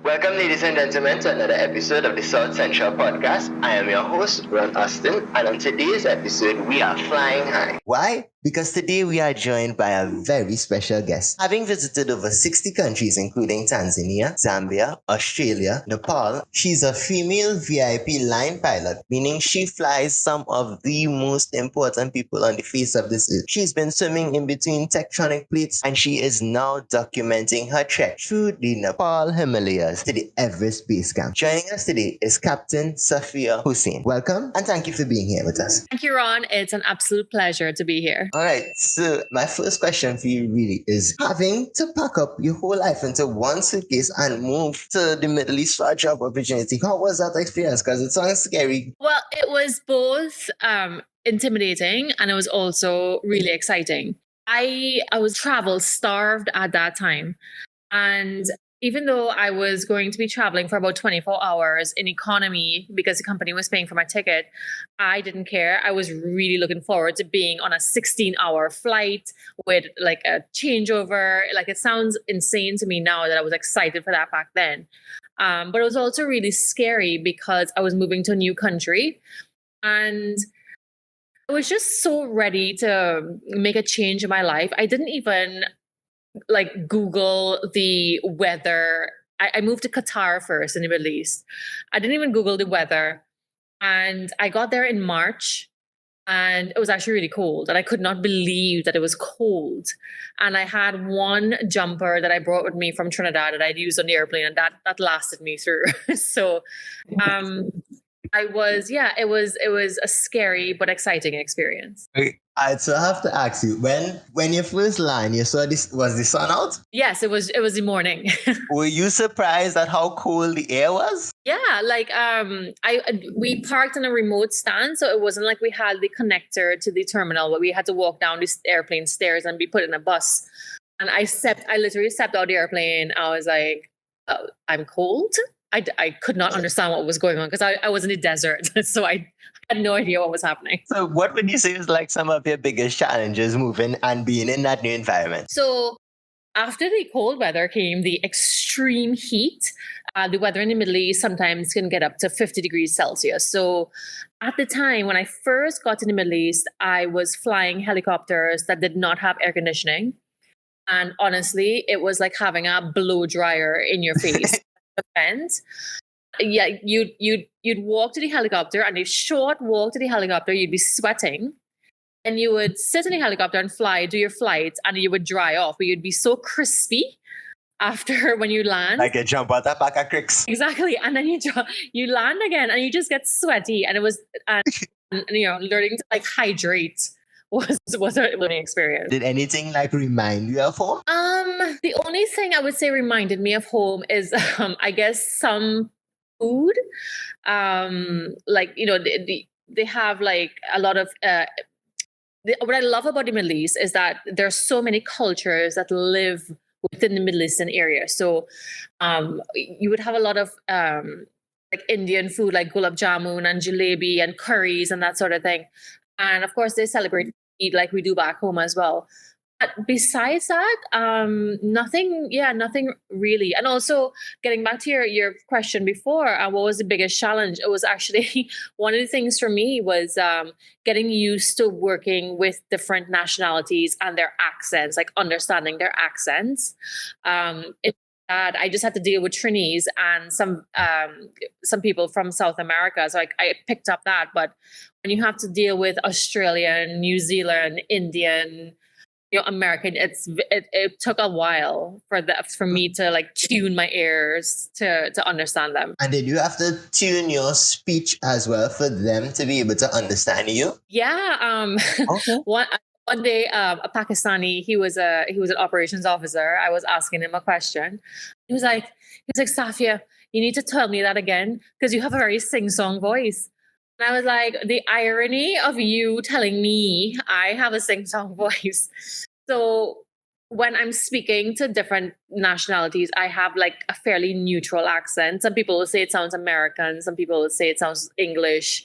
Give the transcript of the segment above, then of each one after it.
Welcome, ladies and gentlemen, to another episode of the South Central Podcast. I am your host, Ron Austin, and on today's episode, we are flying high. Why? Because today we are joined by a very special guest. Having visited over 60 countries, including Tanzania, Zambia, Australia, Nepal, she's a female VIP line pilot, meaning she flies some of the most important people on the face of this earth. She's been swimming in between tectonic plates, and she is now documenting her trek through the Nepal Himalayas to the Everest Base Camp. Joining us today is Captain Safia Hoesin. Welcome, and thank you for being here with us. Thank you, Ron. It's an absolute pleasure to be here. All right, so my first question for you really is having to pack up your whole life into one suitcase and move to the Middle East for a job opportunity. How was that experience? Because it sounds scary. Well, it was both intimidating and it was also really exciting. I was travel starved at that time. And even though I was going to be traveling for about 24 hours in economy because the company was paying for my ticket, I didn't care. I was really looking forward to being on a 16-hour flight with like a changeover. Like, it sounds insane to me now that I was excited for that back then. But it was also really scary because I was moving to a new country and I was just so ready to make a change in my life. I didn't even Google the weather. I moved to Qatar first in the Middle East. I didn't even Google the weather. And I got there in March and it was actually really cold. And I could not believe that it was cold. And I had one jumper that I brought with me from Trinidad that I'd used on the airplane, and that lasted me through. So it was a scary but exciting experience. So I have to ask you, when you first landed, you saw this, was the sun out? Yes, it was the morning. Were you surprised at how cold the air was? Yeah, we parked in a remote stand, so it wasn't like we had the connector to the terminal, but we had to walk down this airplane stairs and be put in a bus. And I literally stepped out of the airplane. I was like, oh, I'm cold. I could not understand what was going on because I was in the desert, so I had no idea what was happening. So what would you say is like some of your biggest challenges moving and being in that new environment? So after the cold weather came the extreme heat. The weather in the Middle East sometimes can get up to 50 degrees Celsius. So at the time when I first got to the Middle East, I was flying helicopters that did not have air conditioning. And honestly, it was like having a blow dryer in your face. Yeah, you'd walk to the helicopter, and a short walk to the helicopter, you'd be sweating, and you would sit in the helicopter and do your flight, and you would dry off, but you'd be so crispy after when you land. Like a jump out of pack of cricks. Exactly, and then you land again, and you just get sweaty, and it was learning to hydrate was a learning experience. Did anything remind you of home? The only thing I would say reminded me of home is I guess some food. They have a lot of what I love about the Middle East is that there's so many cultures that live within the Middle Eastern area. So you would have a lot of Indian food like gulab jamun and jalebi and curries and that sort of thing. And of course, they celebrate Eid like we do back home as well. But besides that, nothing really. And also, getting back to your question before, what was the biggest challenge? It was actually one of the things for me was getting used to working with different nationalities and their accents, like understanding their accents. I just had to deal with Trinis and some people from South America. So I picked up that. But when you have to deal with Australian, New Zealand, Indian, American, it took a while for me to tune my ears to understand them. And did you have to tune your speech as well for them to be able to understand you? Yeah. Okay. One day, a Pakistani, he was an operations officer. I was asking him a question. He was like, Safia, you need to tell me that again because you have a very sing-song voice. And I was like, the irony of you telling me I have a sing-song voice. So when I'm speaking to different nationalities, I have like a fairly neutral accent. Some people will say it sounds American. Some people will say it sounds English.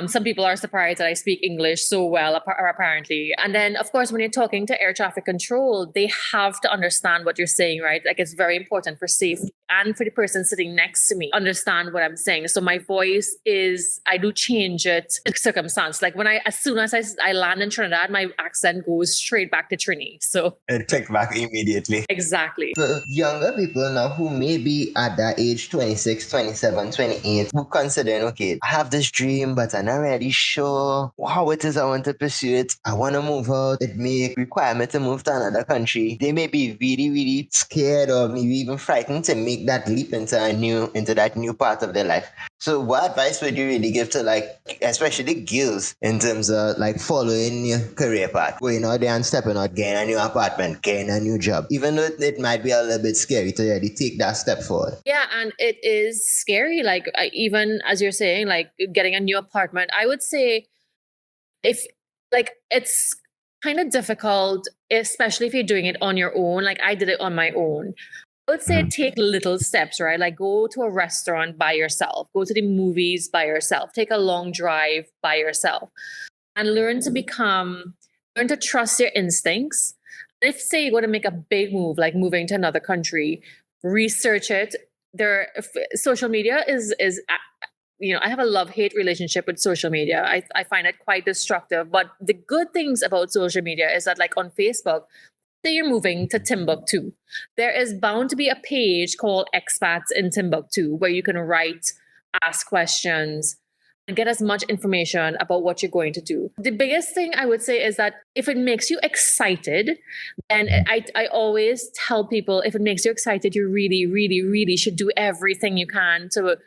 Some people are surprised that I speak English so well, apparently. And then, of course, when you're talking to air traffic control, they have to understand what you're saying, right? Like it's very important for safety and for the person sitting next to me understand what I'm saying. So my voice I do change it to circumstance. Like as soon as I land in Trinidad, my accent goes straight back to Trini. So And take back immediately. exactly. For younger people now who may be at that age 26, 27, 28, who considering, okay, I have this dream, but I'm not really sure how it is I want to pursue it. I want to move out. It may require me to move to another country. They may be really, really scared or maybe even frightened to make that leap into that new part of their life. So what advice would you really give to especially girls in terms of following your career path, going out there and stepping out, getting a new apartment, getting a new job, even though it might be a little bit scary to really take that step forward? Yeah, and it is scary. Even as you're saying, getting a new apartment, I would say it's kind of difficult, especially if you're doing it on your own. Like I did it on my own. I would say take little steps, right? Like go to a restaurant by yourself, go to the movies by yourself, take a long drive by yourself, and learn to trust your instincts. If say you're going to make a big move, like moving to another country, research it. Social media is I have a love-hate relationship with social media. I find it quite destructive. But the good things about social media is that, like on Facebook, say you're moving to Timbuktu, there is bound to be a page called Expats in Timbuktu where you can write, ask questions, and get as much information about what you're going to do. The biggest thing I would say is that if it makes you excited, then I always tell people, if it makes you excited, you really, really, really should do everything you can to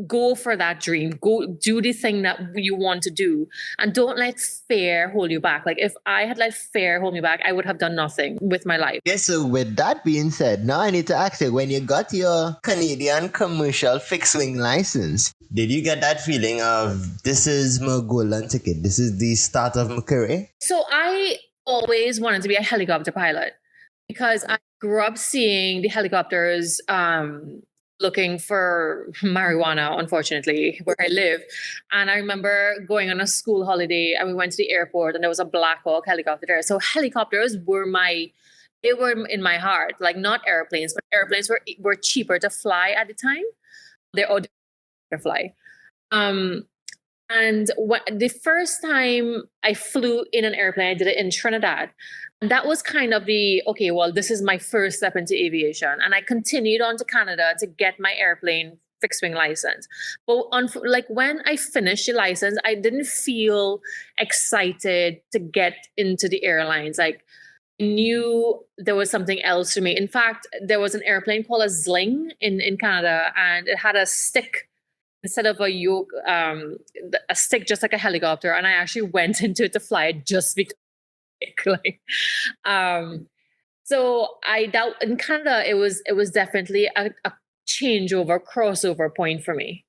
go for that dream. Go do the thing that you want to do, and don't let fear hold you back. Like if I had let fear hold me back, I would have done nothing with my life. Yes, so with that being said, now I need to ask you, when you got your Canadian commercial fixed wing license, did you get that feeling of this is my golden ticket? This is the start of my career? So I always wanted to be a helicopter pilot because I grew up seeing the helicopters looking for marijuana, unfortunately, where I live. And I remember going on a school holiday and we went to the airport and there was a Black Hawk helicopter there. So helicopters were in my heart, like not airplanes, but airplanes were cheaper to fly at the time. They're all to fly. And the first time I flew in an airplane, I did it in Trinidad. And that was kind of this is my first step into aviation. And I continued on to Canada to get my airplane fixed wing license. But when I finished the license, I didn't feel excited to get into the airlines. Like I knew there was something else for me. In fact, there was an airplane called a Zling in Canada, and it had a stick instead of a yoke, a stick just like a helicopter. And I actually went into it to fly it just because. So I doubt in Canada it was definitely a changeover, crossover point for me.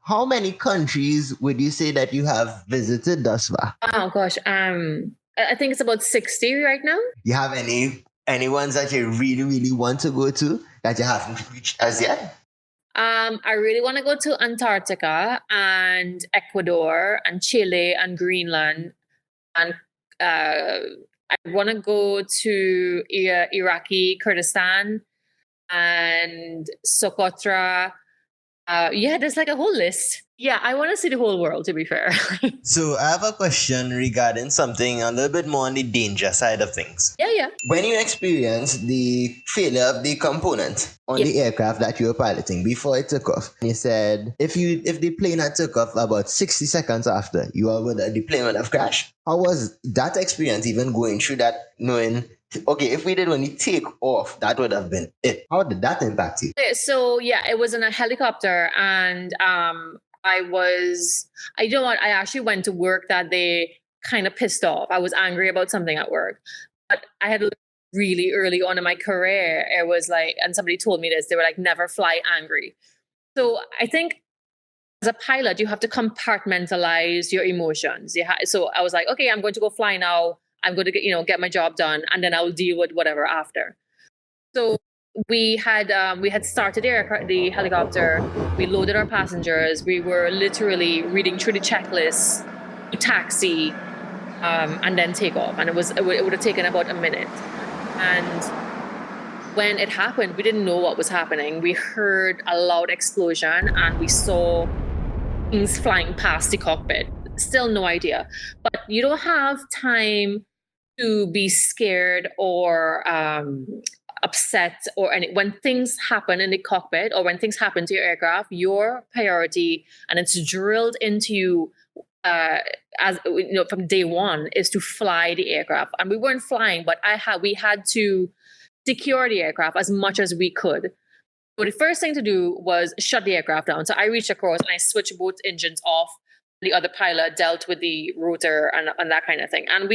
How many countries would you say that you have visited thus far? Oh gosh, I think it's about 60 right now. You have any ones that you really, really want to go to that you haven't reached as yet? I really want to go to Antarctica and Ecuador and Chile and Greenland, and I want to go to Iraqi Kurdistan and Socotra. There's like a whole list. Yeah, I want to see the whole world, to be fair. So I have a question regarding something a little bit more on the danger side of things. Yeah. When you experienced the failure of the component on the aircraft that you were piloting before it took off, you said if the plane had took off about 60 seconds after, the plane would have crashed. How was that experience, even going through that, knowing, okay, if we did only take off, that would have been it? How did that impact you? So it was in a helicopter, and I actually went to work that day kind of pissed off. I was angry about something at work. But I had really early on in my career, it was like, and somebody told me this, they were like, never fly angry. So I think as a pilot, you have to compartmentalize your emotions. So I was like, okay, I'm going to go fly now. I'm going to get my job done, and then I'll deal with whatever after. So we had started the helicopter. We loaded our passengers. We were literally reading through the checklist to taxi, and then take off. And it would have taken about a minute. And when it happened, we didn't know what was happening. We heard a loud explosion and we saw things flying past the cockpit. Still no idea. But you don't have time to be scared or upset or any. When things happen in the cockpit or when things happen to your aircraft, your priority, and it's drilled into you as from day one, is to fly the aircraft. And we weren't flying, but we had to secure the aircraft as much as we could. So the first thing to do was shut the aircraft down. So I reached across and I switched both engines off. The other pilot dealt with the rotor and that kind of thing. And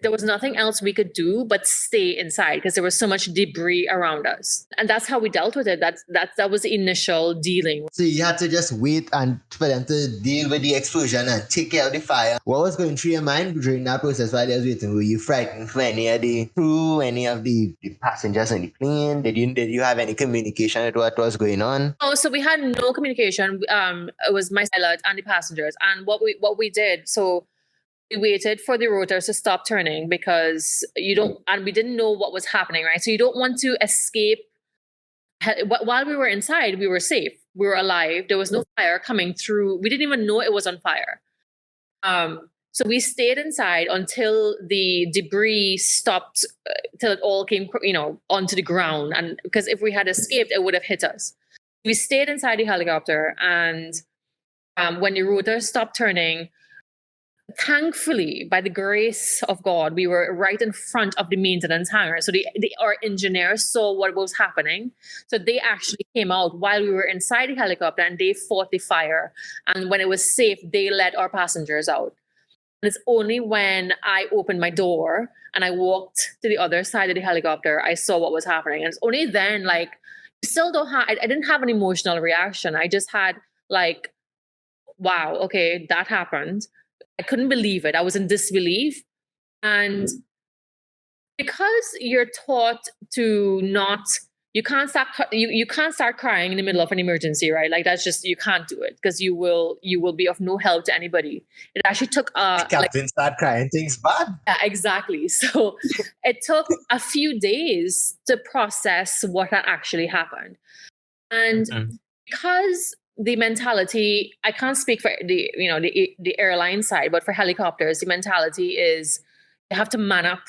there was nothing else we could do but stay inside because there was so much debris around us. And that's how we dealt with it. That was the initial dealing. So you had to just wait and for them to deal with the explosion and take care of the fire. What was going through your mind during that process while you was waiting? Were you frightened for any of the crew, any of the passengers on the plane? Did you have any communication with what was going on? Oh, so we had no communication. It was my pilot and the passengers. And what we did, so we waited for the rotors to stop turning because and we didn't know what was happening, right? So you don't want to escape. While we were inside, we were safe. We were alive. There was no fire coming through. We didn't even know it was on fire. So we stayed inside until the debris stopped, till it all came, onto the ground. And because if we had escaped, it would have hit us. We stayed inside the helicopter, and when the rotors stopped turning, thankfully, by the grace of God, we were right in front of the maintenance hangar. So our engineers saw what was happening. So they actually came out while we were inside the helicopter and they fought the fire. And when it was safe, they let our passengers out. And it's only when I opened my door and I walked to the other side of the helicopter, I saw what was happening. And it's only then, I didn't have an emotional reaction. I just had wow, okay, that happened. I couldn't believe it. I was in disbelief. And because you're taught to you can't start crying in the middle of an emergency, right? That's just, you can't do it because you will be of no help to anybody. It actually took Captain start crying, things bad. Yeah, exactly. So it took a few days to process what had actually happened. And because the mentality, I can't speak for the airline side, but for helicopters, the mentality is you have to man up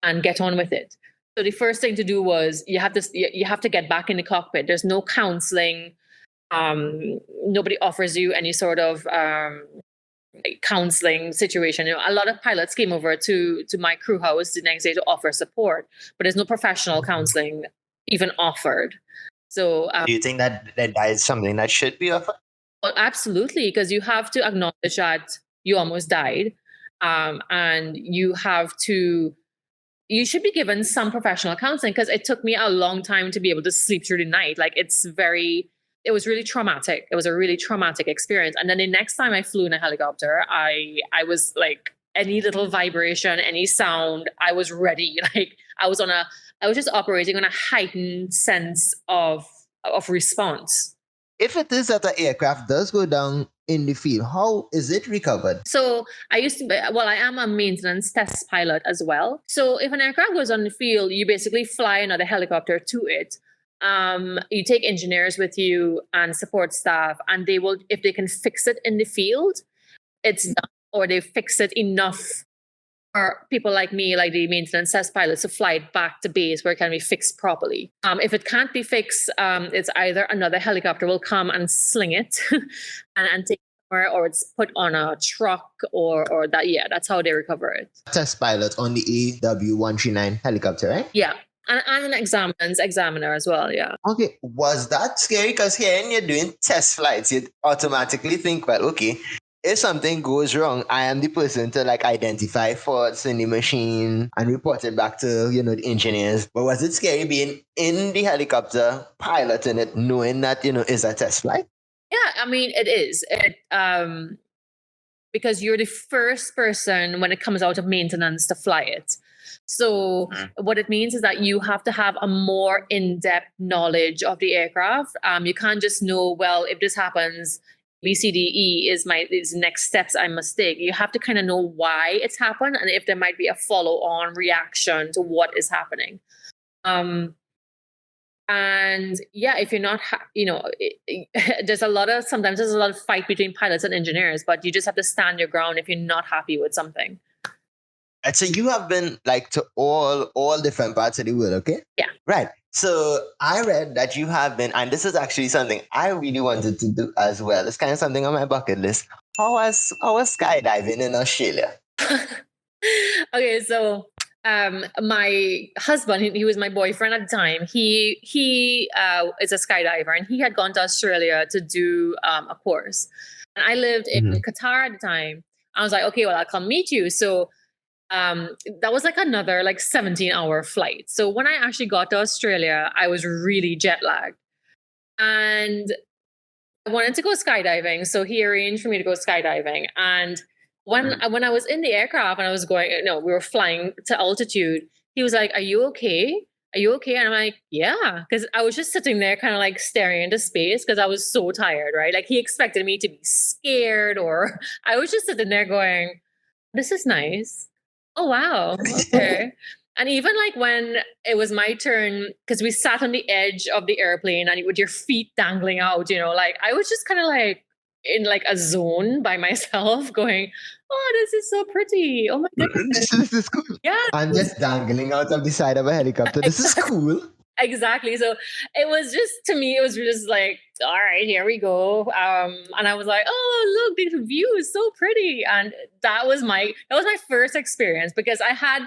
and get on with it. So the first thing to do was you have to get back in the cockpit. There's no counseling. Nobody offers you any sort of counseling situation. A lot of pilots came over to my crew house the next day to offer support, but there's no professional counseling even offered. So do you think that is something that should be offered? Well, absolutely, because you have to acknowledge that you almost died, and you should be given some professional counseling, because it took me a long time to be able to sleep through the night. It was really traumatic. It was a really traumatic experience. And then the next time I flew in a helicopter, I was like, any little vibration, any sound, I was ready. I was just operating on a heightened sense of response. If it is that the aircraft does go down in the field, how is it recovered? So I am a maintenance test pilot as well. So if an aircraft goes on the field, you basically fly another helicopter to it. You take engineers with you and support staff, and they will, if they can fix it in the field, it's done, or they fix it enough for people like me, like the maintenance test pilots, to fly it back to base where it can be fixed properly. If it can't be fixed, it's either another helicopter will come and sling it and take it somewhere, or it's put on a truck, or that. Yeah, that's how they recover it. Test pilot on the AW139 helicopter, right? Yeah. And an examiner as well, yeah. Okay, was that scary? Because here when you're doing test flights, you automatically think, well, okay, if something goes wrong, I am the person to identify faults in the machine and report it back to, the engineers. But was it scary being in the helicopter, piloting it, knowing that, it's a test flight? Yeah, I mean, it is. because you're the first person when it comes out of maintenance to fly it. So what it means is that you have to have a more in-depth knowledge of the aircraft. You can't just know, well, if this happens, BCDE is next steps I must take. You have to kind of know why it's happened and if there might be a follow-on reaction to what is happening. And yeah, if you're not, sometimes there's a lot of fight between pilots and engineers, but you just have to stand your ground if you're not happy with something. And so you have been like to all different parts of the world, okay? Yeah. Right. So I read that you have been, and this is actually something I really wanted to do as well. It's kind of something on my bucket list. How was skydiving in Australia? Okay, so my husband, he was my boyfriend at the time. He is a skydiver, and he had gone to Australia to do a course. And I lived in Qatar at the time. I was like, okay, well, I'll come meet you. So that was like another 17-hour flight. So when I actually got to Australia, I was really jet lagged. And I wanted to go skydiving. So he arranged for me to go skydiving. And when I was in the aircraft and I was going, we were flying to altitude, he was like, are you okay? Are you okay? And I'm like, yeah. Because I was just sitting there kind of staring into space because I was so tired, right? Like he expected me to be scared, or I was just sitting there going, this is nice. Oh, wow. Okay. And even when it was my turn, because we sat on the edge of the airplane and with your feet dangling out, I was just kind of in a zone by myself going, oh, this is so pretty. Oh my goodness. This is cool. Yeah. I'm just dangling out of the side of a helicopter. This is cool. Exactly. So it was just, to me, it was just all right, here we go. And I was like, oh, look, the view is so pretty. And that was my first experience, because I had,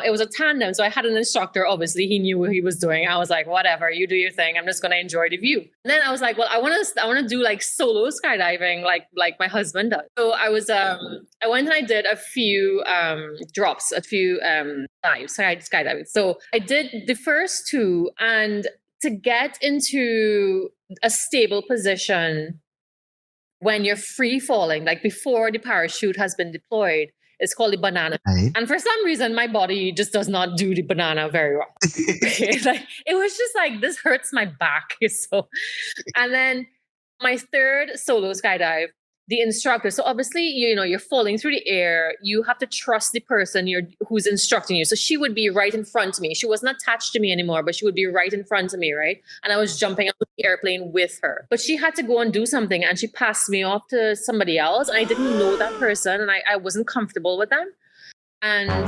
it was a tandem. So I had an instructor, obviously he knew what he was doing. I was like, whatever, you do your thing. I'm just going to enjoy the view. And then I was like, well, I want to do solo skydiving, like my husband does. So I was, I went and I did a few drops, a few dives, skydiving. So I did the first two, and to get into a stable position when you're free falling, before the parachute has been deployed, it's called the banana. Right. And for some reason, my body just does not do the banana very well. It was just this hurts my back. So, and then my third solo skydive, the instructor. So obviously, you're falling through the air. You have to trust the person who's instructing you. So she would be right in front of me. She wasn't attached to me anymore, but she would be right in front of me, right? And I was jumping out of the airplane with her. But she had to go and do something, and she passed me off to somebody else. And I didn't know that person, and I wasn't comfortable with them. And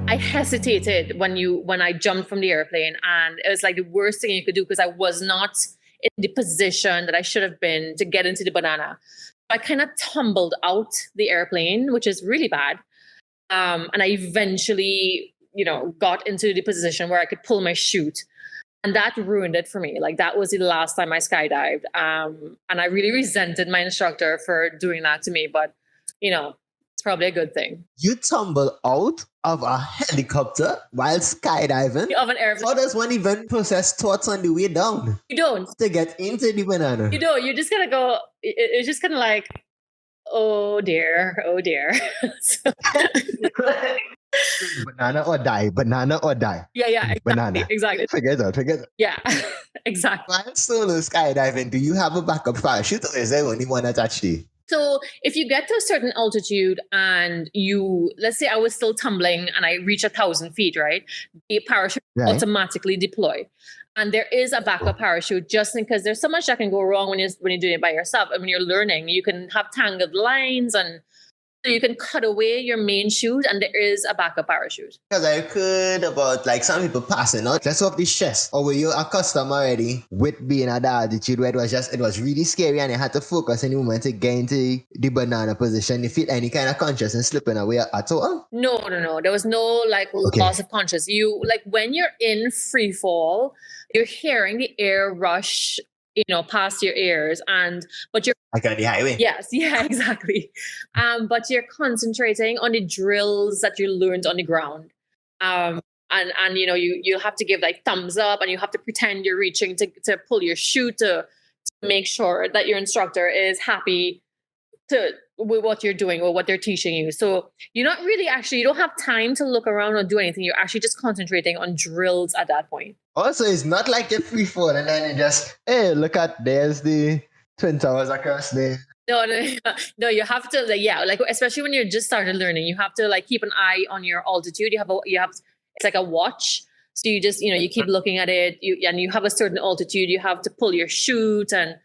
I hesitated when I jumped from the airplane, and it was the worst thing you could do, because I was not in the position that I should have been to get into the banana. I kind of tumbled out the airplane, which is really bad. And I eventually, got into the position where I could pull my chute. And that ruined it for me. That was the last time I skydived. And I really resented my instructor for doing that to me. But, it's probably a good thing. You tumble out of a helicopter while skydiving? Of an airplane. How does one even process thoughts on the way down? You don't. To get into the banana. You don't. You're just going to go, it's just kind of oh dear, oh dear. Banana or die. Yeah, exactly. Banana. Exactly. Forget that. Yeah, exactly. While solo skydiving, do you have a backup parachute, or is there only one attached to you? So if you get to a certain altitude and let's say I was still tumbling and I reach 1,000 feet, right? The parachute automatically deploy. And there is a backup parachute, just because there's so much that can go wrong when you're doing it by yourself. And when you're learning, you can have tangled lines, and so you can cut away your main chute, and there is a backup parachute. Because I heard about some people passing out just off the chest. Or were you accustomed already with being at the altitude where it was really scary and you had to focus in the moment to get into the banana position? You feel any kind of consciousness slipping away at all? No. There was no loss of consciousness. You when you're in free fall, you're hearing the air rush past your ears, but you're on the highway. Yes, yeah, exactly. But you're concentrating on the drills that you learned on the ground. And you'll have to give thumbs up, and you have to pretend you're reaching to pull your chute to make sure that your instructor is happy to with what you're doing or what they're teaching you. So you're not really you don't have time to look around or do anything. You're actually just concentrating on drills at that point. Also, it's not like you're free fall and then you just, hey, look at, there's the Twin Towers across there. No, no, you have to, like especially when you're just started learning, you have to like keep an eye on your altitude. It's like a watch. So you just, you keep looking at it, and you have a certain altitude. You have to pull your chute, and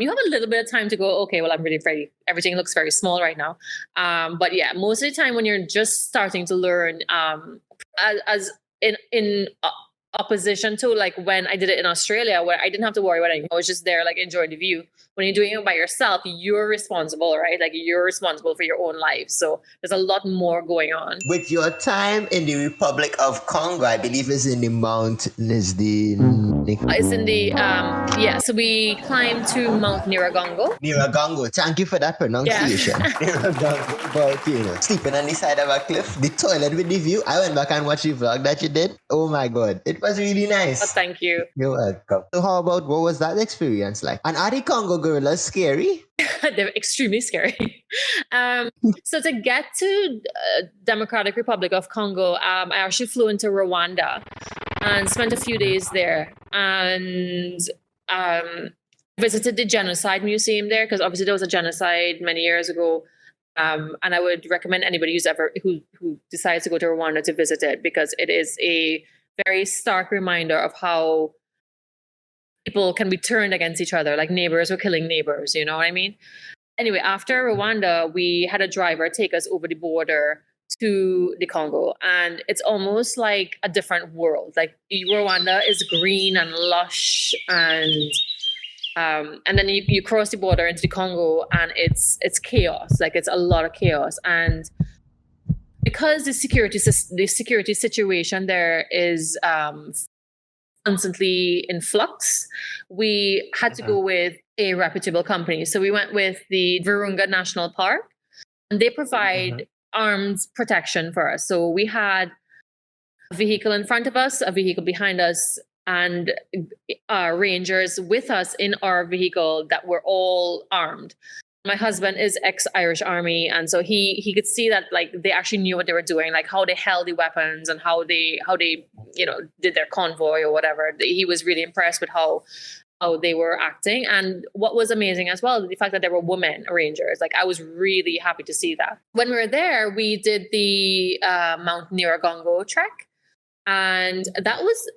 you have a little bit of time to go, okay, well, I'm really ready. Everything looks very small right now. But yeah, most of the time when you're just starting to learn, as in opposition to like when I did it in Australia, where I didn't have to worry about anything. I was just there like enjoying the view. When you're doing it by yourself, you're responsible, right? Like you're responsible for your own life. So there's a lot more going on. With your time in the Republic of Congo, I believe is in the Mount It's in the so we climbed to Mount Nyiragongo. Nyiragongo. Thank you for that pronunciation. Yeah. Nyiragongo volcano. Sleeping on the side of a cliff, the toilet with the view. I went back and watched the vlog that you did. Oh my god, it was really nice. Oh, thank you. You're welcome. So how about, what was that experience like? And are the Congo gorillas scary? They're extremely scary. So to get to Democratic Republic of Congo, I actually flew into Rwanda and spent a few days there, and visited the genocide museum there, because obviously there was a genocide many years ago. And I would recommend anybody who decides to go to Rwanda to visit it, because it is a very stark reminder of how people can be turned against each other, like neighbors were killing neighbors, you know what I mean? Anyway, after Rwanda, we had a driver take us over the border to the Congo, and it's almost like a different world. Like Rwanda is green and lush, and then you cross the border into the Congo, and it's chaos. Like it's a lot of chaos, and because the security situation there is constantly in flux, we had to go with a reputable company. So we went with the Virunga National Park, and they provide armed protection for us. So we had a vehicle in front of us, a vehicle behind us, and rangers with us in our vehicle that were all armed. My husband is ex-Irish Army, and so he could see that like they actually knew what they were doing, like how they held the weapons and how they did their convoy or whatever. He was really impressed with how they were acting. And what was amazing as well, the fact that there were women rangers. Like I was really happy to see that. When we were there, we did the Mount Nyiragongo trek, and that was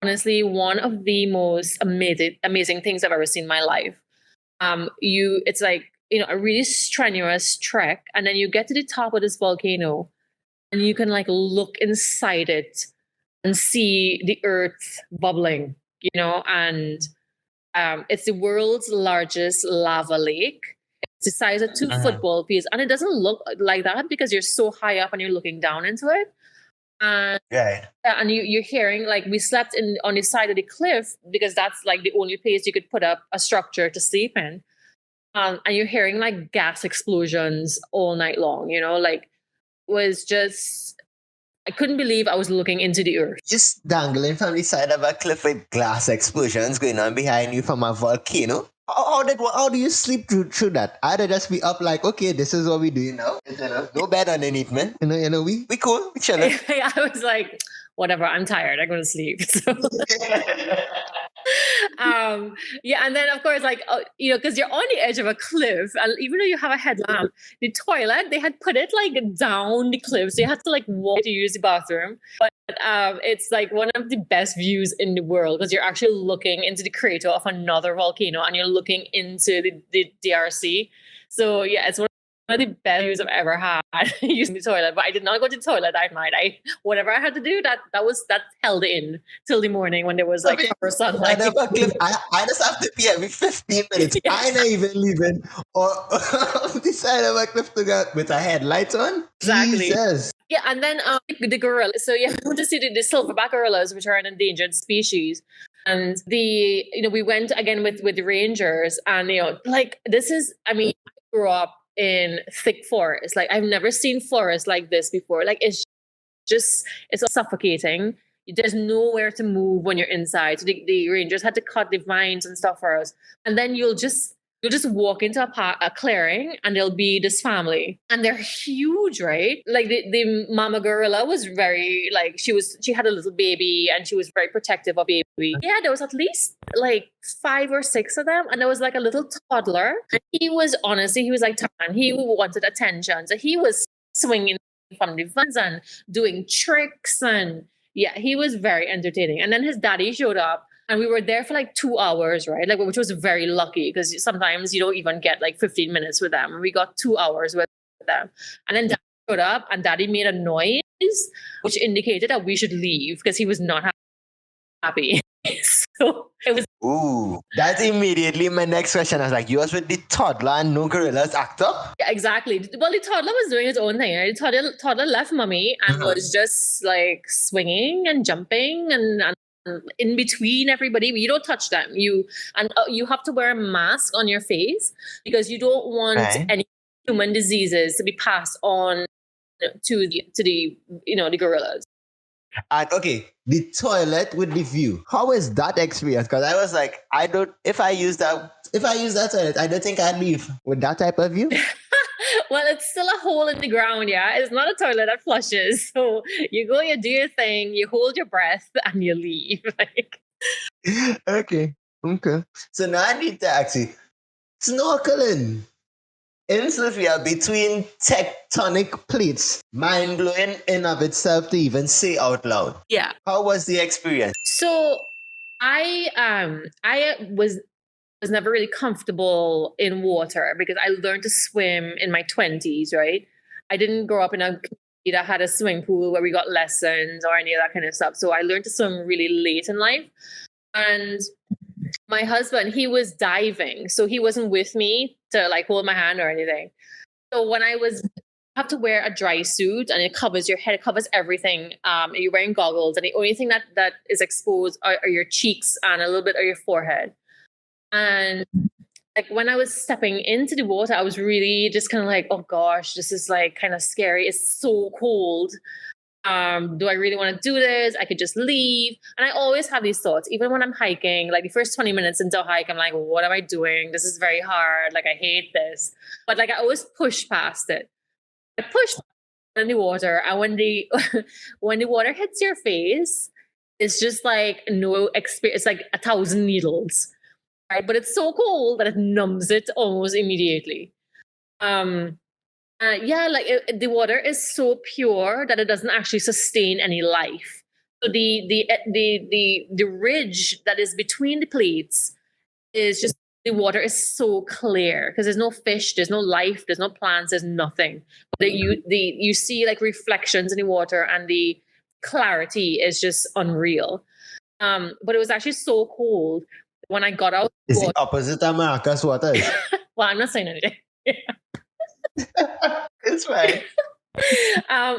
honestly one of the most amazing things I've ever seen in my life. It's like, a really strenuous trek, and then you get to the top of this volcano, and you can like look inside it and see the earth bubbling, and it's the world's largest lava lake. It's the size of 2 football fields, and it doesn't look like that because you're so high up and you're looking down into it. And you're hearing, like, we slept on the side of the cliff because that's like the only place you could put up a structure to sleep in. And you're hearing like gas explosions all night long, like was just, I couldn't believe I was looking into the earth. Just dangling from the side of a cliff with glass explosions going on behind you from a volcano. How do you sleep through that? I'd just be up like, okay, this is what we do now. No bed underneath, man. We cool, we chilling. I was like, whatever, I'm tired, I'm going to sleep. So. And then of course, like, because you're on the edge of a cliff, and even though you have a headlamp, the toilet, they had put it like down the cliff, so you had to like walk to use the bathroom. But it's like one of the best views in the world, because you're actually looking into the crater of another volcano, and you're looking into the DRC. So yeah, it's one of the best views I've ever had using the toilet. But I did not go to the toilet that night. Whatever I had to do, that held in till the morning when there was like proper sunlight. I just have to pee every 15 minutes. Yes. I'm not even leaving or the side of a cliff to go with a headlight on. Exactly. Jesus. Yeah, and then the gorillas. So yeah, I want to see the silverback gorillas, which are an endangered species. And we went again with the rangers, and like this is, I mean, I grew up in thick forest. Like I've never seen forest like this before. Like it's suffocating. There's nowhere to move when you're inside. So the rangers had to cut the vines and stuff for us. And then you'll just You'll just walk into a clearing and there'll be this family and they're huge, right? Like the mama gorilla was very like, she had a little baby and she was very protective of baby. Yeah, there was at least like 5 or 6 of them. And there was like a little toddler. And he was like, Tan, he wanted attention. So he was swinging from the vans and doing tricks. And yeah, he was very entertaining. And then his daddy showed up. And we were there for like 2 hours, right? Like, which was very lucky because sometimes you don't even get like 15 minutes with them. We got 2 hours with them. And then Daddy showed up and Daddy made a noise, which indicated that we should leave because he was not happy. So it was. Ooh, that's immediately my next question. I was like, you was with the toddler and no gorillas actor? Yeah, exactly. Well, the toddler was doing his own thing. Right? The toddler left mommy and was just like swinging and jumping and in between everybody. You don't touch them. You have to wear a mask on your face because you don't want any human diseases to be passed on to the the gorillas. And okay, the toilet with the view. How is that experience? Because I was like, if I use that toilet, I don't think I'd leave with that type of view. Well, it's still a hole in the ground, yeah. It's not a toilet that flushes. So you go, you do your thing, you hold your breath, and you leave. Like, okay. So now I need to ask you, snorkeling in Silfra between tectonic plates, mind blowing in of itself to even say out loud. Yeah. How was the experience? So I was never really comfortable in water because I learned to swim in my 20s, right? I didn't grow up in a community that had a swimming pool where we got lessons or any of that kind of stuff. So I learned to swim really late in life. And my husband, he was diving. So he wasn't with me to like hold my hand or anything. So when I have to wear a dry suit and it covers your head, it covers everything. You're wearing goggles and the only thing that is exposed are your cheeks and a little bit of your forehead. And like when I was stepping into the water, I was really just kind of like, oh gosh, this is like kind of scary. It's so cold. Do I really want to do this? I could just leave. And I always have these thoughts, even when I'm hiking, like the first 20 minutes into a hike, I'm like, what am I doing? This is very hard. Like, I hate this. But like, I always push past it. I push in the water. And when the water hits your face, it's just like no experience. It's like 1,000 needles. Right? But it's so cold that it numbs it almost immediately. The water is so pure that it doesn't actually sustain any life. So the ridge that is between the plates is just, the water is so clear because there's no fish, there's no life, there's no plants, there's nothing. But you see like reflections in the water and the clarity is just unreal. But it was actually so cold. When I got out, it's the opposite of Marcus Waters. Well, I'm not saying anything. It's fine.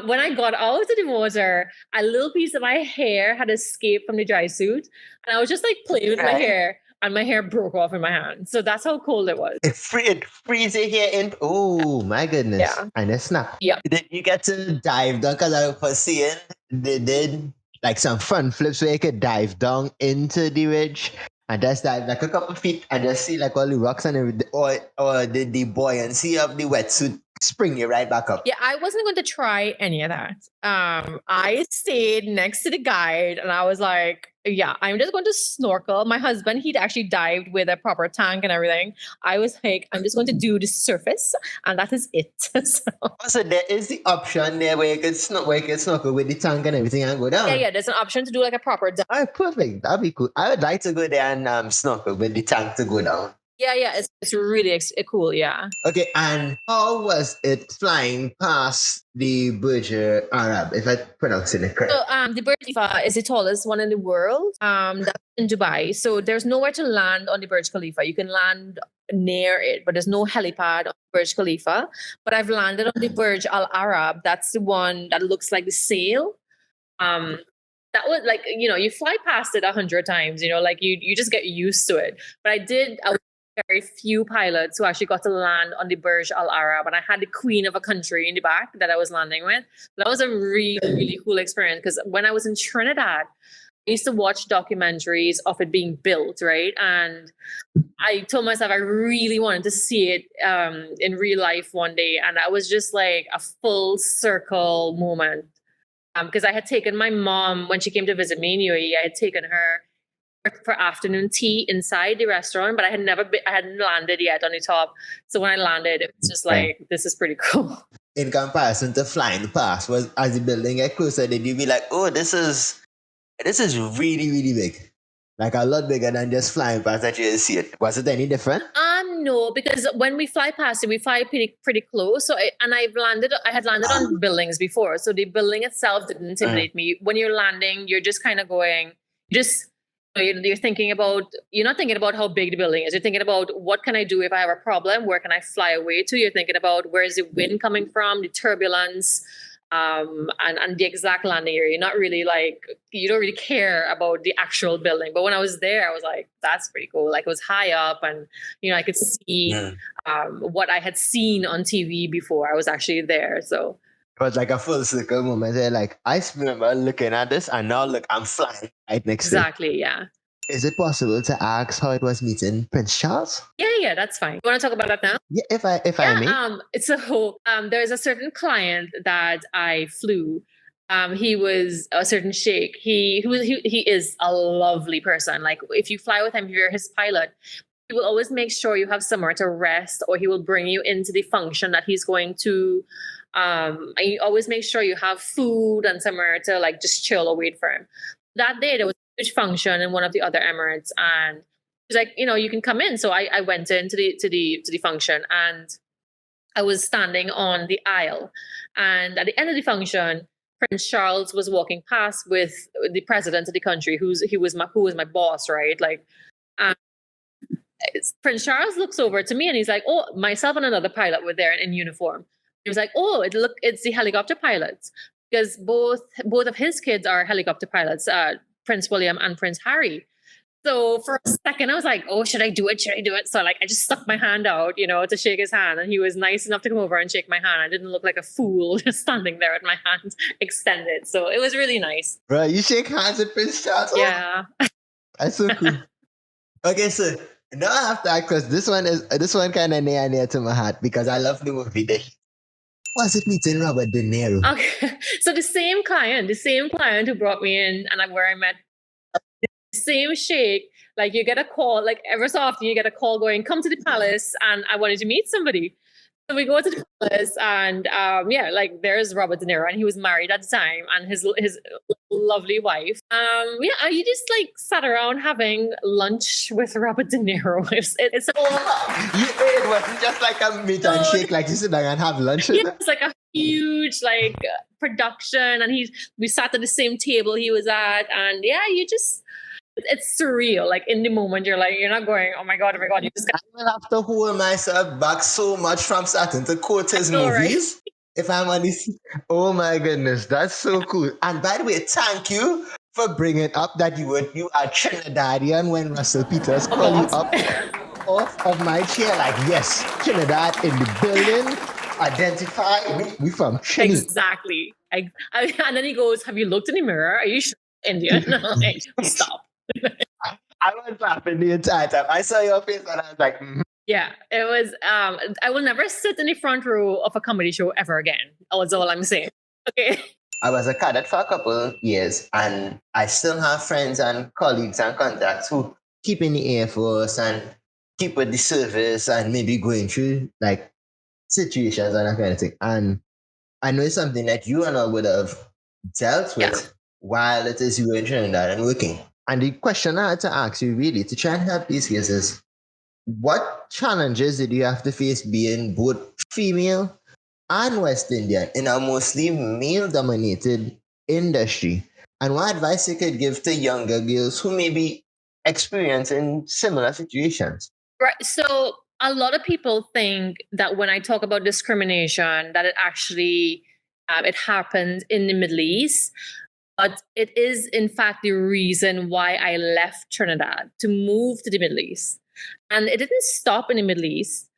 When I got out of the water, a little piece of my hair had escaped from the dry suit, and I was just like playing with my hair, and my hair broke off in my hand. So that's how cold it was. It freezes your hair in. Oh my goodness! Yeah. And a snap. Yeah. Did you get to dive down? Because I was seeing they did like some front flips where you could dive down into the ridge. And just dive like a couple of feet and just see like all the rocks and everything, or the buoyancy of the wetsuit spring you right back up. Yeah, I wasn't going to try any of that. I stayed next to the guide and I was like, yeah, I'm just going to snorkel. My husband, he'd actually dived with a proper tank and everything. I was like, I'm just going to do the surface and that is it. So there is the option there where you can snorkel with the tank and everything and go down. Yeah, there's an option to do like a proper dive. All right, perfect. That'd be cool. I would like to go there and snorkel with the tank to go down. Yeah, it's really cool, yeah. Okay, and how was it flying past the Burj Arab, if I pronounce it correct? So the Burj Khalifa is the tallest one in the world. That's in Dubai. So there's nowhere to land on the Burj Khalifa. You can land near it, but there's no helipad on Burj Khalifa. But I've landed on the Burj Al Arab. That's the one that looks like the sail. That was like, you fly past it 100 times, like you just get used to it. But I was very few pilots who actually got to land on the Burj Al Arab, and I had the queen of a country in the back that I was landing with. That was a really, really cool experience because when I was in Trinidad, used to watch documentaries of it being built, right? And I told myself I really wanted to see it in real life one day. And that was just like a full circle moment. Because I had taken my mom when she came to visit me in UAE, I had taken her for afternoon tea inside the restaurant, but I hadn't landed yet on the top. So when I landed, it was just like, this is pretty cool. In comparison to flying past, was as the building get closer, then you'd be like, oh, this is really, really big. Like a lot bigger than just flying past that you see it. Was it any different? No, because when we fly past it, we fly pretty close. So I had landed on buildings before. So the building itself didn't intimidate me. When you're landing, you're just kind of going, you're thinking about, you're not thinking about how big the building is. You're thinking about what can I do if I have a problem? Where can I fly away to? You're thinking about where is the wind coming from, the turbulence, and the exact landing area. You're not really like, you don't really care about the actual building. But when I was there, I was like, that's pretty cool. Like it was high up and, I could see what I had seen on TV before I was actually there. So it was like a full circle moment. They're like, I remember looking at this and now look, I'm flying right next to it. Exactly, yeah. Is it possible to ask how it was meeting Prince Charles? Yeah, that's fine. You want to talk about that now? Yeah, if I may. So there's a certain client that I flew. He was a certain sheikh. He is a lovely person. Like if you fly with him, if you're his pilot, he will always make sure you have somewhere to rest, or he will bring you into the function that he's going to. And you always make sure you have food and somewhere to like just chill or wait for him. That day there was a huge function in one of the other Emirates, and he was like, you can come in. So I went into the function, and I was standing on the aisle. And at the end of the function, Prince Charles was walking past with the president of the country, who was my boss, right? Like, Prince Charles looks over to me and he's like, "Oh, myself and another pilot were there in uniform." He was like, "Oh, it's the helicopter pilots," because both of his kids are helicopter pilots, Prince William and Prince Harry. So for a second, I was like, "Oh, should I do it? Should I do it?" So I just stuck my hand out, to shake his hand, and he was nice enough to come over and shake my hand. I didn't look like a fool just standing there with my hand extended. So it was really nice. Bro, you shake hands with Prince Charles? Yeah, that's so cool. Okay, so now I have to ask, because this one kind of near to my heart because I love the movie. Was it meeting Robert De Niro? Okay, so the same client who brought me in, and where I met the same sheikh. Like you get a call, like ever so often you get a call going, "Come to the palace," and I wanted to meet somebody. So we go to the palace, and there's Robert De Niro, and he was married at the time, and his lovely wife. You just like sat around having lunch with Robert De Niro. It's it wasn't just like a meet and shake, like you sit down and have lunch. It's like a huge production, and we sat at the same table he was at, and it's surreal. Like in the moment, you're not going, oh my god, you just got. I will have to hold myself back so much from starting to quote his movies. Right? If I'm on this, oh my goodness, that's so cool. And by the way, thank you for bringing up that you are Trinidadian when Russell Peters called you up off of my chair. Like, yes, Trinidad in the building. Identify, we from Trinidad. Exactly. And then he goes, "Have you looked in the mirror? Are you sure Indian?" Stop. I was laughing the entire time. I saw your face and I was like, Yeah, it was. I will never sit in the front row of a comedy show ever again. That's all I'm saying. Okay. I was a cadet for a couple of years, and I still have friends and colleagues and contacts who keep in the Air Force and keep with the service and maybe going through like situations and that kind of thing. And I know it's something that you and I would have dealt with while it is you were in Trinidad and working. And the question I had to ask you really to try and help these cases, what challenges did you have to face being both female and West Indian in a mostly male-dominated industry? And what advice you could give to younger girls who may be experiencing similar situations? Right. So a lot of people think that when I talk about discrimination, that it actually it happens in the Middle East. But it is, in fact, the reason why I left Trinidad to move to the Middle East. And it didn't stop in the Middle East.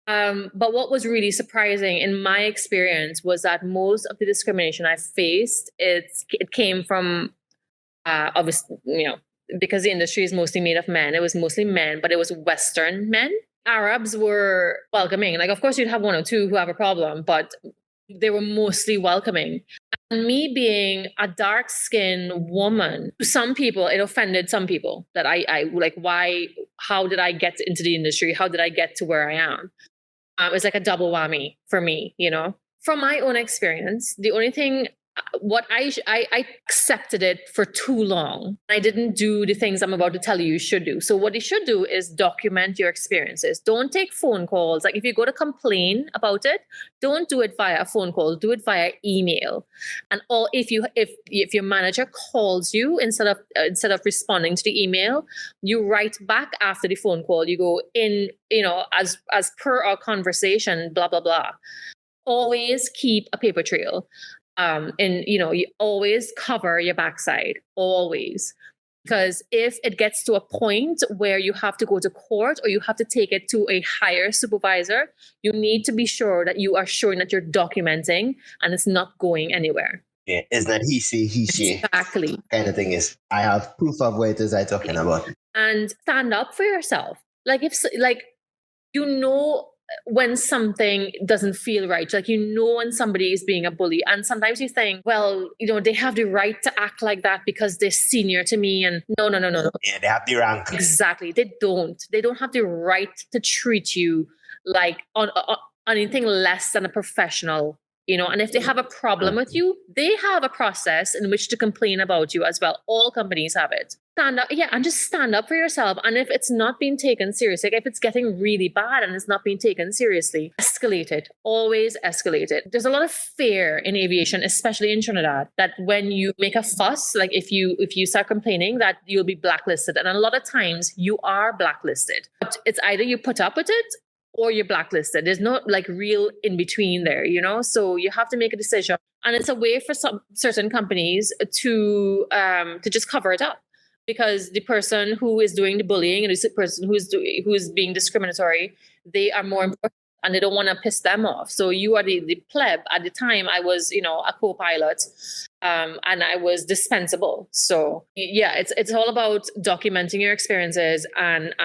But what was really surprising in my experience was that most of the discrimination I faced, it came from Obviously, because the industry is mostly made of men, it was mostly men, but it was Western men. Arabs were welcoming. Like, of course, you'd have one or two who have a problem, but they were mostly welcoming. And me being a dark skinned woman, to some people, it offended some people that I like, why, how did I get into the industry? How did I get to where I am? It was like a double whammy for me, From my own experience, the only thing, what I accepted it for too long. I didn't do the things I'm about to tell you should do. So what you should do is document your experiences. Don't take phone calls. Like if you go to complain about it, don't do it via a phone call. Do it via email. And if your manager calls you, instead of responding to the email, you write back after the phone call. You go in, as per our conversation, blah blah blah. Always keep a paper trail. And you always cover your backside, always. Because if it gets to a point where you have to go to court or you have to take it to a higher supervisor, you need to be sure that you are showing that you're documenting and it's not going anywhere. Yeah, it's not he say, he say. Exactly. Kind of thing is, I have proof of what it is I'm talking about. And stand up for yourself. Like when something doesn't feel right, like when somebody is being a bully, and sometimes you think, well, they have the right to act like that because they're senior to me, and no. Yeah, they have the rank. Exactly, they don't have the right to treat you like on anything less than a professional. And if they have a problem with you, they have a process in which to complain about you as well. All companies have it. Stand up, and just stand up for yourself. And if it's not being taken seriously, like if it's getting really bad and it's not being taken seriously, escalate it. Always escalate it. There's a lot of fear in aviation, especially in Trinidad, that when you make a fuss, like if you start complaining, that you'll be blacklisted. And a lot of times you are blacklisted. But it's either you put up with it or you're blacklisted. There's no real in between there, So you have to make a decision, and it's a way for some certain companies to just cover it up, because the person who is doing the bullying and the person who's being discriminatory, they are more important and they don't want to piss them off. So you are the pleb. At the time, I was a co-pilot. And I was dispensable. So yeah, it's all about documenting your experiences and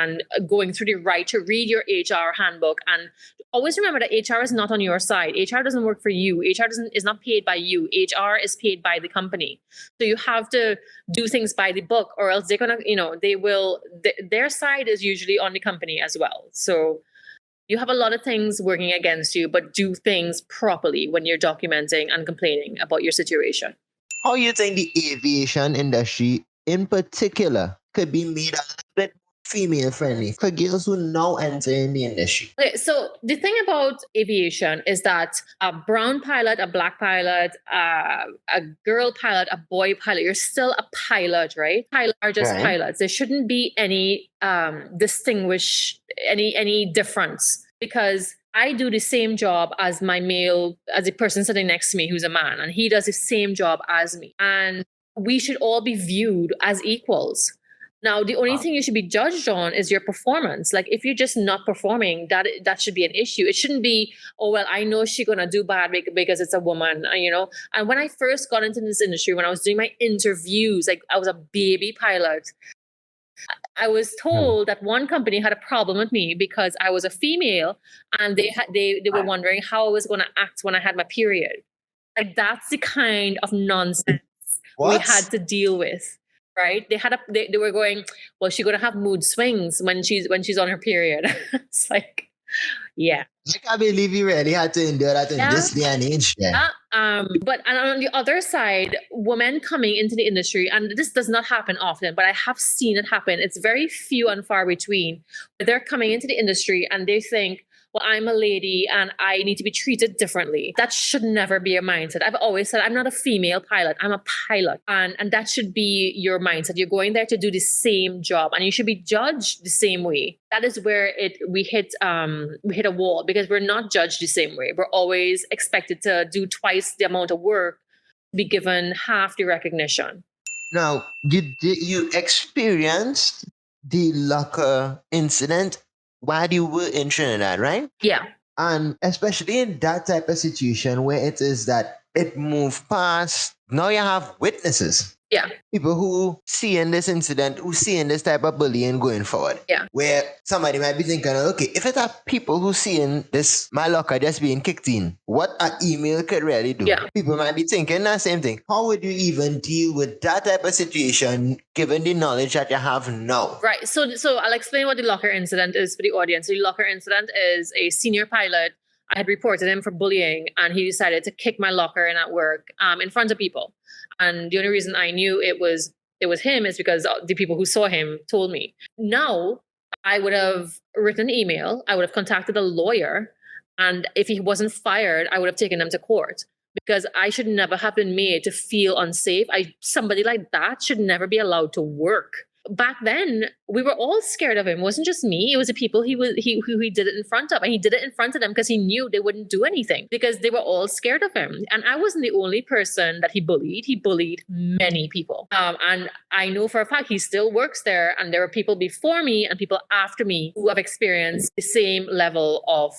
going through the right to read your HR handbook. And always remember that HR is not on your side. HR doesn't work for you. HR is not paid by you. HR is paid by the company. So you have to do things by the book, or else they're gonna, their side is usually on the company as well. So you have a lot of things working against you, but do things properly when you're documenting and complaining about your situation. How you think the aviation industry in particular could be made a little bit female friendly for girls who now enter in the industry? Okay, so the thing about aviation is that a brown pilot, a black pilot, a girl pilot, a boy pilot, you're still a pilot, right? Pilots are just pilots. There shouldn't be any any difference, because I do the same job as the person sitting next to me who's a man, and he does the same job as me. And we should all be viewed as equals. Now, the only thing you should be judged on is your performance. Like if you're just not performing, that should be an issue. It shouldn't be, oh, well, I know she's going to do bad because it's a woman, And when I first got into this industry, when I was doing my interviews, like I was a baby pilot, I was told that one company had a problem with me because I was a female, and they were wondering how I was going to act when I had my period. Like that's the kind of nonsense we had to deal with, right? They were going, well, she's going to have mood swings when she's on her period. It's like, yeah. I can't believe you really had to endure that in this day and age. Yeah. But on the other side, women coming into the industry, and this does not happen often, but I have seen it happen. It's very few and far between. They're coming into the industry and they think, well, I'm a lady and I need to be treated differently. That should never be a mindset. I've always said I'm not a female pilot. I'm a pilot. And that should be your mindset. You're going there to do the same job and you should be judged the same way. That is where we hit a wall, because we're not judged the same way. We're always expected to do twice the amount of work to be given half the recognition. Now, you experienced the locker incident while you were in Trinidad, right? Yeah. And especially in that type of situation where it is that it moved past, now you have witnesses. Yeah. People who see in this incident, who see in this type of bullying going forward. Yeah. Where somebody might be thinking, okay, if it are people who see in this, my locker just being kicked in, what an email could really do. Yeah. People might be thinking that same thing. How would you even deal with that type of situation given the knowledge that you have now? Right. So I'll explain what the locker incident is for the audience. The locker incident is a senior pilot. I had reported him for bullying, and he decided to kick my locker in at work in front of people. And the only reason I knew it was him is because the people who saw him told me. Now, I would have written an email. I would have contacted a lawyer, and if he wasn't fired, I would have taken him to court because I should never have been made to feel unsafe. Somebody like that should never be allowed to work. Back then, we were all scared of him. It wasn't just me. It was the people who he did it in front of. And he did it in front of them because he knew they wouldn't do anything because they were all scared of him. And I wasn't the only person that he bullied. He bullied many people. And I know for a fact he still works there. And there were people before me and people after me who have experienced the same level of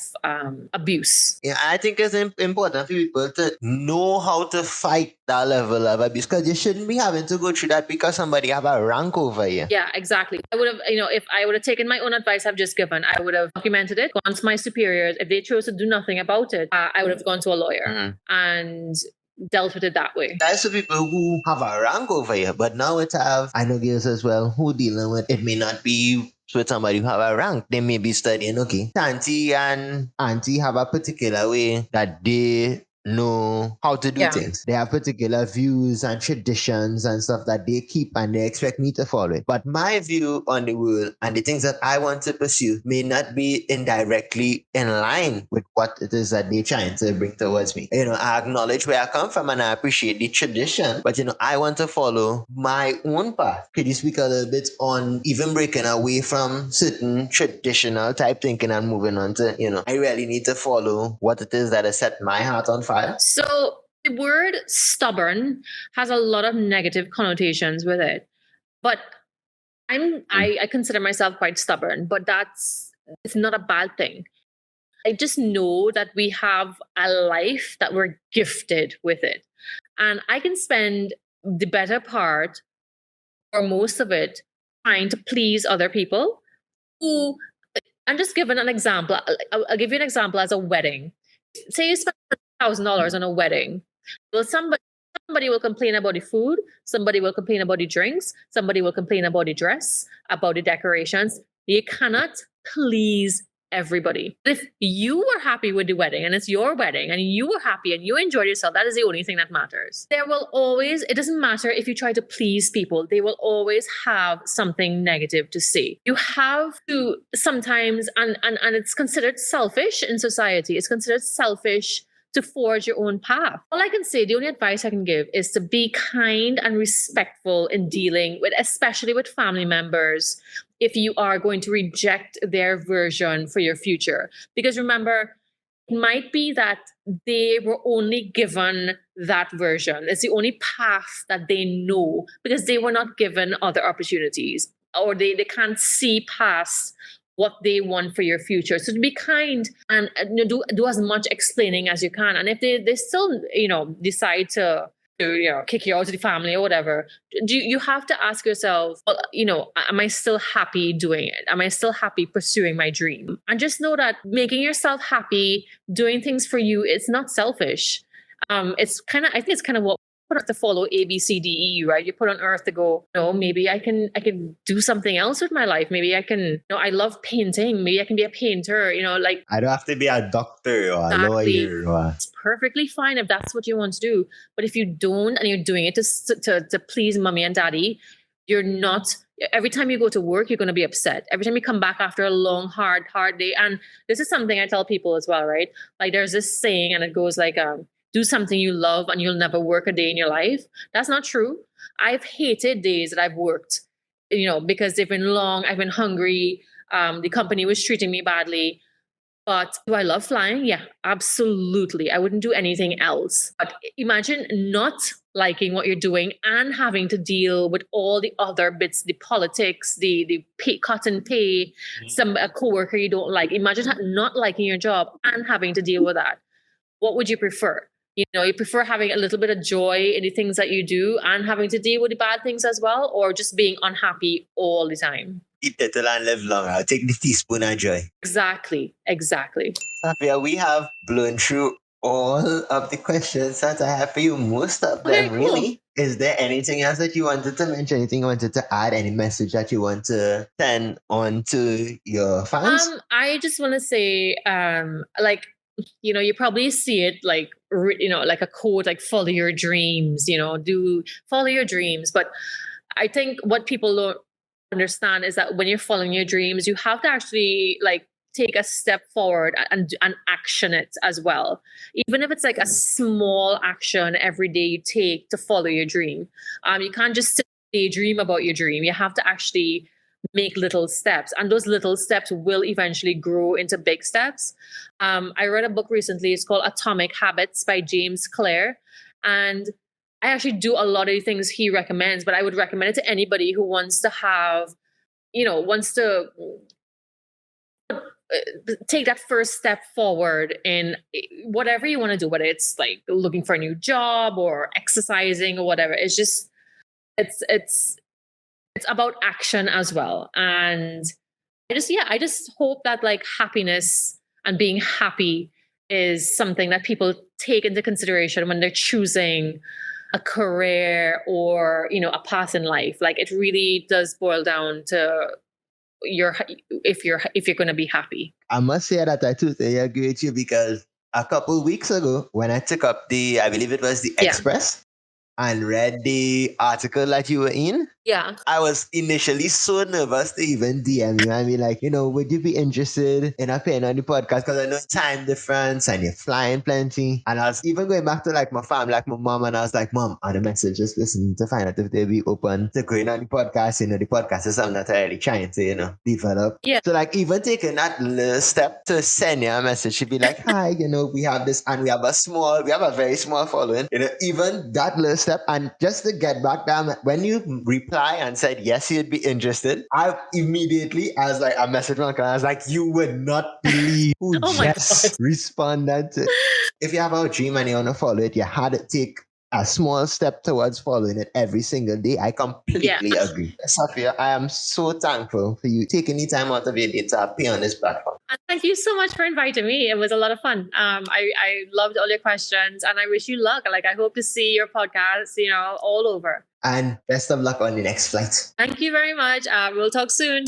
abuse. Yeah, I think it's important for people to know how to fight that level of abuse because you shouldn't be having to go through that because somebody have a rank over you. Yeah, exactly. I would have, if I would have taken my own advice I've just given, I would have documented it, gone to my superiors. If they chose to do nothing about it, I would have gone to a lawyer and dealt with it that way. That's the people who have a rank over you, but now it have, I know girls as well, who dealing with, it may not be with somebody who have a rank. They may be studying, okay, Tanti and Auntie have a particular way that they know how to do things. They have particular views and traditions and stuff that they keep and they expect me to follow it. But my view on the world and the things that I want to pursue may not be indirectly in line with what it is that they're trying to bring towards me. I acknowledge where I come from and I appreciate the tradition, but I want to follow my own path. Could you speak a little bit on even breaking away from certain traditional type thinking and moving on to, I really need to follow what it is that has set my heart on fire? So the word stubborn has a lot of negative connotations with it, but I consider myself quite stubborn, but it's not a bad thing. I just know that we have a life that we're gifted with it, and I can spend the better part or most of it trying to please other people. I'm just giving an example. I'll give you an example as a wedding. Say you spend $1,000 on a wedding. Well, somebody will complain about the food, somebody will complain about the drinks, somebody will complain about the dress, about the decorations. You cannot please everybody. If you were happy with the wedding and it's your wedding and you were happy and you enjoyed yourself, that is the only thing that matters. It doesn't matter if you try to please people, they will always have something negative to say. You have to sometimes, and it's considered selfish in society, it's considered selfish to forge your own path. All I can say, the only advice I can give is to be kind and respectful in dealing with, especially with family members, if you are going to reject their version for your future. Because remember, it might be that they were only given that version. It's the only path that they know because they were not given other opportunities, or they can't see past what they want for your future. So to be kind and do as much explaining as you can. And if they still, decide to kick you out of the family or whatever, you have to ask yourself, well, am I still happy doing it? Am I still happy pursuing my dream? And just know that making yourself happy, doing things for you, it's not selfish. I think it's kind of what put earth to follow ABCDE, right? You put on earth to go, maybe I can do something else with my life. Maybe I can, I love painting. Maybe I can be a painter, I don't have to be a doctor or a lawyer. It's perfectly fine if that's what you want to do. But if you don't and you're doing it to please mommy and daddy, you're not. Every time you go to work, you're going to be upset. Every time you come back after a long, hard day. And this is something I tell people as well, right? Like there's this saying and it goes like, do something you love and you'll never work a day in your life. That's not true. I've hated days that I've worked, because they've been long, I've been hungry, the company was treating me badly. But do I love flying? Yeah, absolutely. I wouldn't do anything else. But imagine not liking what you're doing and having to deal with all the other bits, the politics, the cut and pay, a coworker you don't like. Imagine not liking your job and having to deal with that. What would you prefer? You prefer having a little bit of joy in the things that you do and having to deal with the bad things as well, or just being unhappy all the time? Eat little and live long. I'll take the teaspoon of joy. Exactly. Safia, we have blown through all of the questions that I have for you. Most of Okay, them, cool. really. Is there anything else that you wanted to mention? Anything you wanted to add? Any message that you want to send on to your fans? I just want to say, like, you probably see it like, like a quote, like follow your dreams, do follow your dreams. But I think what people don't understand is that when you're following your dreams, you have to actually like take a step forward and action it as well. Even if it's like a small action every day you take to follow your dream. You can't just daydream about your dream. You have to actually make little steps, and those little steps will eventually grow into big steps. I read a book recently. It's called Atomic Habits by James Clear, and I actually do a lot of the things he recommends, but I would recommend it to anybody who wants to have, wants to take that first step forward in whatever you want to do, whether it's like looking for a new job or exercising or whatever. It's about action as well. And I just hope that like happiness and being happy is something that people take into consideration when they're choosing a career or, a path in life. Like it really does boil down to if you're going to be happy. I must say that I totally agree with you because a couple weeks ago, when I took up I believe it was the Express, and read the article that you were in, I was initially so nervous to even DM you. I mean, like, would you be interested in appearing on the podcast? Because I know time difference and you're flying plenty. And I was even going back to like my family, like my mom, and I was like, Mom, on the message, just listen to find out if they'll be open to going on the podcast. The podcast is something that I'm really trying to, develop. Yeah. So like even taking that little step to send you a message, she'd be like, hi, we have this, and we have a very small following. Even that little step, and just to get back down, when you reply and said yes, you'd be interested, I was like, I messaged my client, I was like, you would not believe who just responded to. If you have a dream and you want to follow it, you had to take a small step towards following it every single day. I completely agree. Safia, I am so thankful for you taking the time out of your day to appear on this platform. And thank you so much for inviting me. It was a lot of fun. I loved all your questions, and I wish you luck. Like I hope to see your podcast, all over. And best of luck on the next flight. Thank you very much. We'll talk soon.